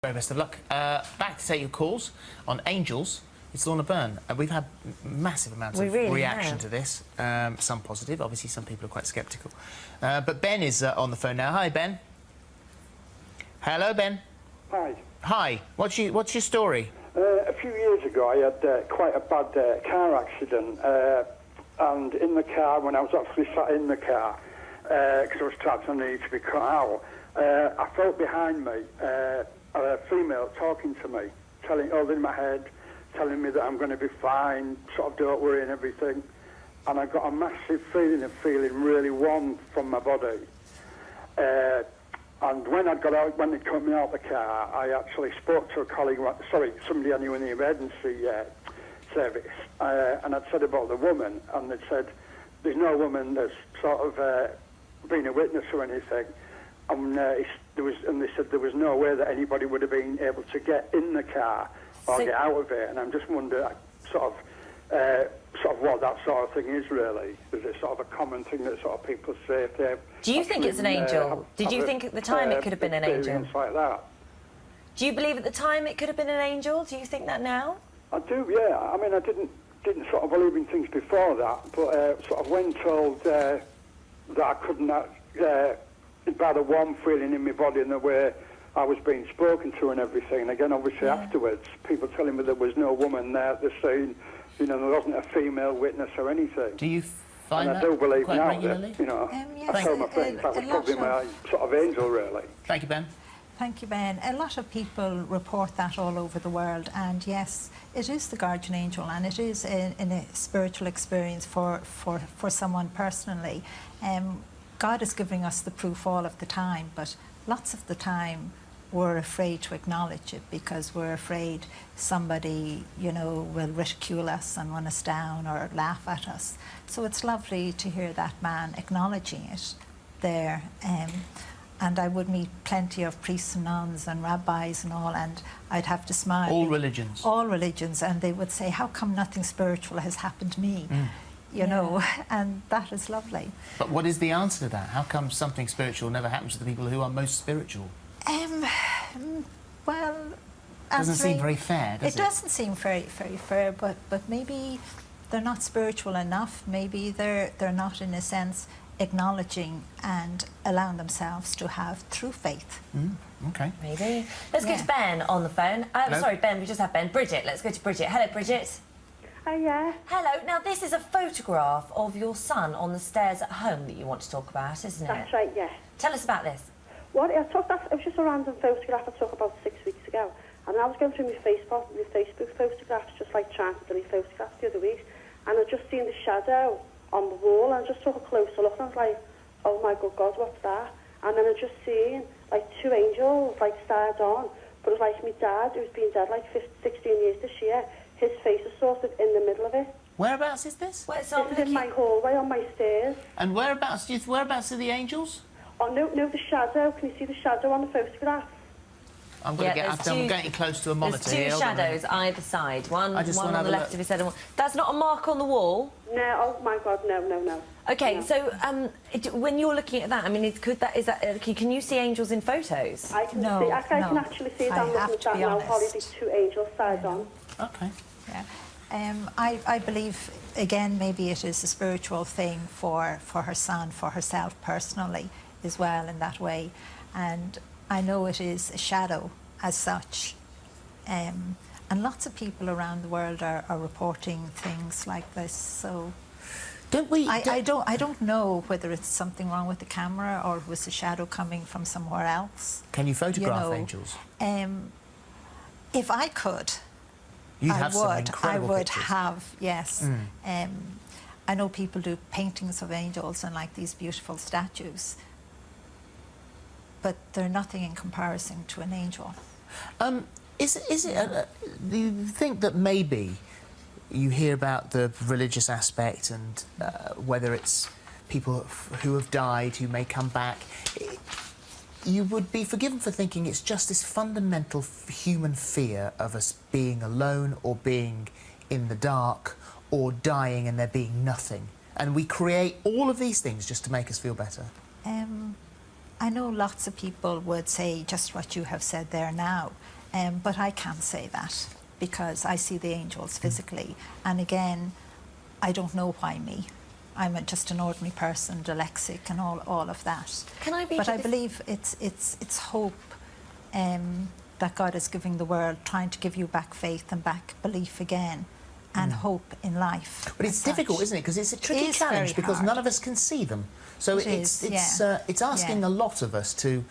Very best of luck. Back to take your calls on angels. It's Lorna Byrne. We've had massive amounts of reaction to this. Some positive, obviously some people are quite sceptical. But Ben is on the phone now. Hi, Ben. Hello, Ben. Hi. Hi. What's your story? A few years ago, I had quite a bad car accident, and in the car, when I was actually sat in the car, because I was trapped underneath to be cut out, I felt behind me a female talking to me, holding my head, telling me that I'm going to be fine, sort of don't worry and everything. And I got a massive feeling of feeling really warm from my body. And when I got out, when they cut me out the car, I actually spoke to a colleague, somebody I knew in the emergency service, and I'd said about the woman, and they'd said, there's no woman that's sort of been a witness or anything. And they said there was no way that anybody would have been able to get in the car or get out of it. And I'm just wondering, sort of what that sort of thing is really. Is it sort of a common thing that sort of people say if they? Do you think it's an angel? Did you think at the time it could have been an angel? Like that. Do you believe at the time it could have been an angel? Do you think that now? I do, yeah. I mean, I didn't sort of believe in things before that, but sort of when told that I couldn't. By the warm feeling in my body and the way I was being spoken to and everything. And again, obviously afterwards, people telling me there was no woman there at the scene, you know, there wasn't a female witness or anything. Do you find and that I do believe quite now regularly? that, you know, yes, I told my friends that was probably my sort of angel, really. Thank you, Ben. Thank you, Ben. A lot of people report that all over the world, and yes, it is the guardian angel, and it is in a spiritual experience for someone personally. God is giving us the proof all of the time, but lots of the time we're afraid to acknowledge it because we're afraid somebody, you know, will ridicule us and run us down or laugh at us. So it's lovely to hear that man acknowledging it there. And I would meet plenty of priests and nuns and rabbis and all, and I'd have to smile. All religions? All religions, and they would say, how come nothing spiritual has happened to me? You know, and that is lovely. But what is the answer to that? How come something spiritual never happens to the people who are most spiritual? Well, doesn't seem very fair, does it? It doesn't seem very fair, but maybe they're not spiritual enough. Maybe they're not, in a sense, acknowledging and allowing themselves to have true faith. Okay. Maybe. Let's go to Ben on the phone. Sorry, Ben, we just had Ben. Bridget, let's go to Bridget. Hello, Bridget. Yeah. Hello. Now, this is a photograph of your son on the stairs at home that you want to talk about, isn't it? That's right, yes. Tell us about this. It was just a random photograph I took about 6 weeks ago. And I was going through my Facebook photographs, just like trying to delete photographs the other week. And I just seen the shadow on the wall, and I just took a closer look, and I was like, oh my good God, what's that? And then I just seen, like, two angels, like, starred on. But it was like my dad, who's been dead, like, 16 years this year, his face is sort of in the middle of it. Whereabouts is this? This is in my hallway on my stairs. And whereabouts are the angels? Oh, no, the shadow. Can you see the shadow on the photograph? I'm getting close to a monitor here. There's two shadows either side. One on the left of his head and one... That's not a mark on the wall? No, oh my God, no. OK, no. so when you're looking at that, I mean, can you see angels in photos? I can see. I can actually see it. I'm looking at that now, Holly, these two angels side on. OK. Yeah. I believe, again, maybe it is a spiritual thing for her son, for herself personally as well in that way. And I know it is a shadow as such. And lots of people around the world are reporting things like this. So I don't know whether it's something wrong with the camera or was a shadow coming from somewhere else. Can you photograph angels? If I could, I would have, yes. I know people do paintings of angels and like these beautiful statues, but they're nothing in comparison to an angel. Do you think that maybe you hear about the religious aspect and whether it's people who have died who may come back, you would be forgiven for thinking it's just this fundamental human fear of us being alone or being in the dark or dying and there being nothing, and we create all of these things just to make us feel better? I know lots of people would say just what you have said there now, but I can't say that because I see the angels physically. And again, I don't know why me. I'm just an ordinary person, dyslexic and all of that. Can I But I believe it's hope that God is giving the world, trying to give you back faith and back belief again, and hope in life. But it's difficult, isn't it? Because it's a tricky challenge because none of us can see them. So it's asking a lot of us to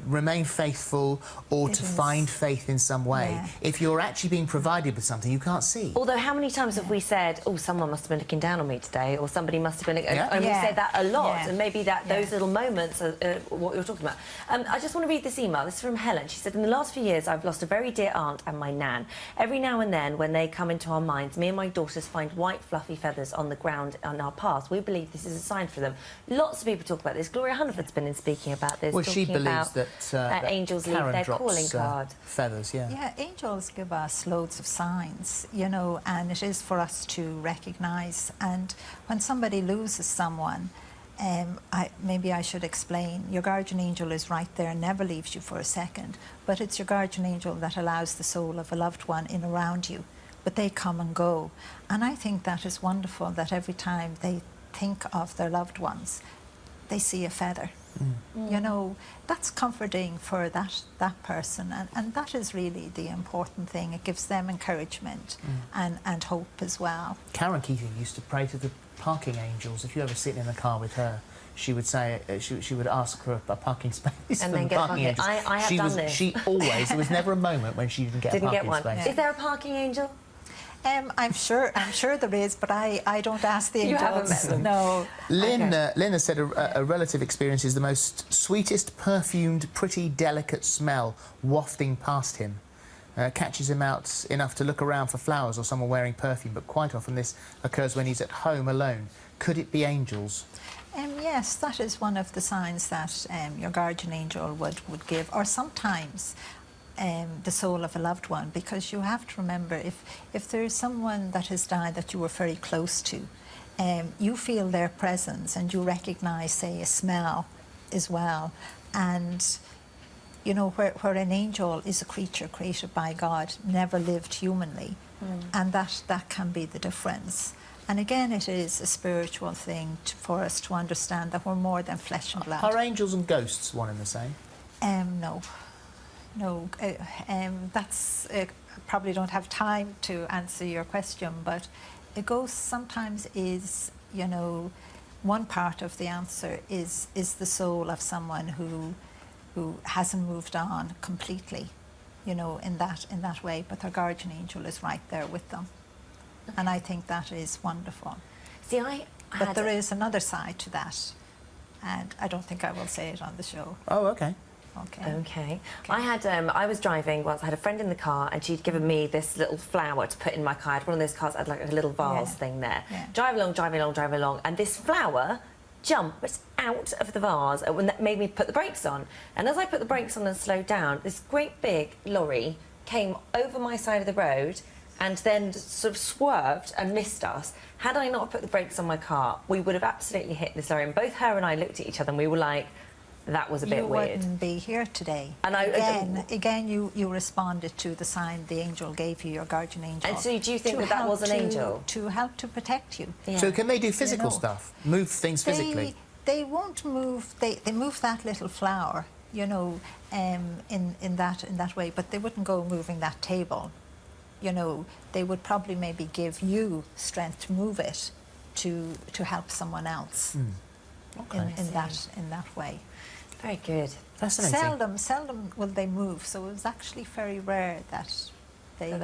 remain faithful or to find faith in some way if you're actually being provided with something you can't see. Although how many times have we said, oh, someone must have been looking down on me today, or somebody must have been... And we said that a lot, and maybe those little moments are what you're talking about. I just want to read this email. This is from Helen. She said, in the last few years, I've lost a very dear aunt and my nan. Every now and then, when they come into our minds, me and my daughters find white, fluffy feathers on the ground on our paths. We believe this is a sign for them. Lots of people talk about this. Gloria Hunniford's been in speaking about this. Well, she believes that angels leave their calling card. Feathers, Yeah, angels give us loads of signs, you know, and it is for us to recognise. And when somebody loses someone, maybe I should explain, your guardian angel is right there, never leaves you for a second, but it's your guardian angel that allows the soul of a loved one in around you, but they come and go. And I think that is wonderful, that every time they think of their loved ones, they see a feather. You know, that's comforting for that person, and that is really the important thing. It gives them encouragement and hope as well. Karen Keating used to pray to the parking angels. If you ever sit in the car with her, she would say she would ask for a parking space and for then the parking angels. I have done this. She always, there was never a moment when she didn't get a parking space. Is there a parking angel? I'm sure there is, but I don't ask the angels. You haven't met them? No. Lynn has said a relative experience is the most sweetest, perfumed, pretty, delicate smell wafting past him. Catches him out enough to look around for flowers or someone wearing perfume, but quite often this occurs when he's at home alone. Could it be angels? Yes, that is one of the signs that your guardian angel would give, or sometimes the soul of a loved one, because you have to remember, if there's someone that has died that you were very close to, you feel their presence and you recognise, say, a smell as well. And, you know, where an angel is a creature created by God, never lived humanly, and that can be the difference. And again, it is a spiritual thing for us to understand that we're more than flesh and blood. Are angels and ghosts one and the same? No. No, that's probably don't have time to answer your question, but a ghost sometimes is, you know, one part of the answer is the soul of someone who hasn't moved on completely, you know, in that way, but their guardian angel is right there with them. Okay. And I think that is wonderful. See, but there is another side to that, and I don't think I will say it on the show. Oh, okay. Okay. I was driving once. I had a friend in the car, and she'd given me this little flower to put in my car. I had one of those cars that had like a little vase thing there. Yeah. Driving along, and this flower jumped out of the vase, and that made me put the brakes on. And as I put the brakes on and slowed down, this great big lorry came over my side of the road and then sort of swerved and missed us. Had I not put the brakes on my car, we would have absolutely hit this lorry. And both her and I looked at each other and we were like, that was a bit weird. You wouldn't be here today. And again, you responded to the sign the angel gave you, your guardian angel. And so do you think that was an angel? To help to protect you. Yeah. So can they do physical stuff? Move things physically? They won't move. They move that little flower, you know, in that way, but they wouldn't go moving that table. You know, they would probably maybe give you strength to move it to help someone else. In that way. Very good. Fascinating. Seldom will they move, so it was actually very rare that that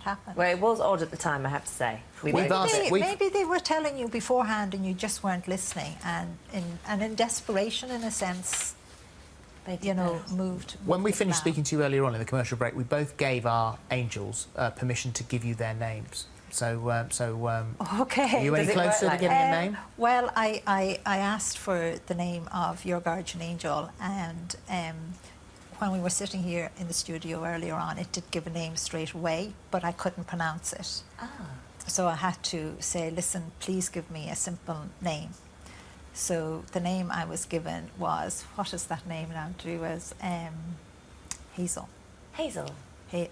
happened. Well, it was odd at the time, I have to say. Maybe they were telling you beforehand and you just weren't listening, and in desperation, in a sense, you know, moved. When we finished speaking to you earlier on in the commercial break, we both gave our angels permission to give you their names. Okay. Are you any closer to getting a name? Well, I asked for the name of your guardian angel, and when we were sitting here in the studio earlier on, it did give a name straight away, but I couldn't pronounce it. So I had to say, listen, please give me a simple name. So the name I was given was, what is that name now? It was Hazel. Hazel.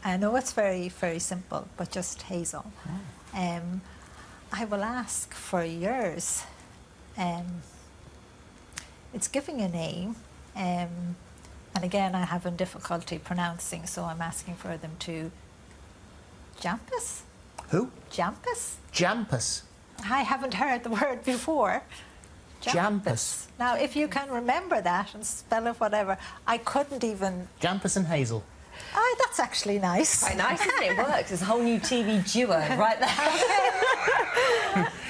I know it's very, very simple, but just Hazel. Oh. I will ask for yours. It's giving a name, and again, I have difficulty pronouncing, so I'm asking for them to Jampus? Who? Jampus? Jampus. I haven't heard the word before. Jampus. Now, if you can remember that and spell it whatever, I couldn't even... Jampus and Hazel. Ah, that's actually nice. Quite nice, isn't it? It works. It's a whole new TV duo right there.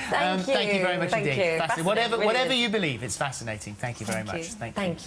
Thank you. Thank you very much Thank indeed. you. Whatever Really you believe, it's fascinating. Thank you very much. Thank you.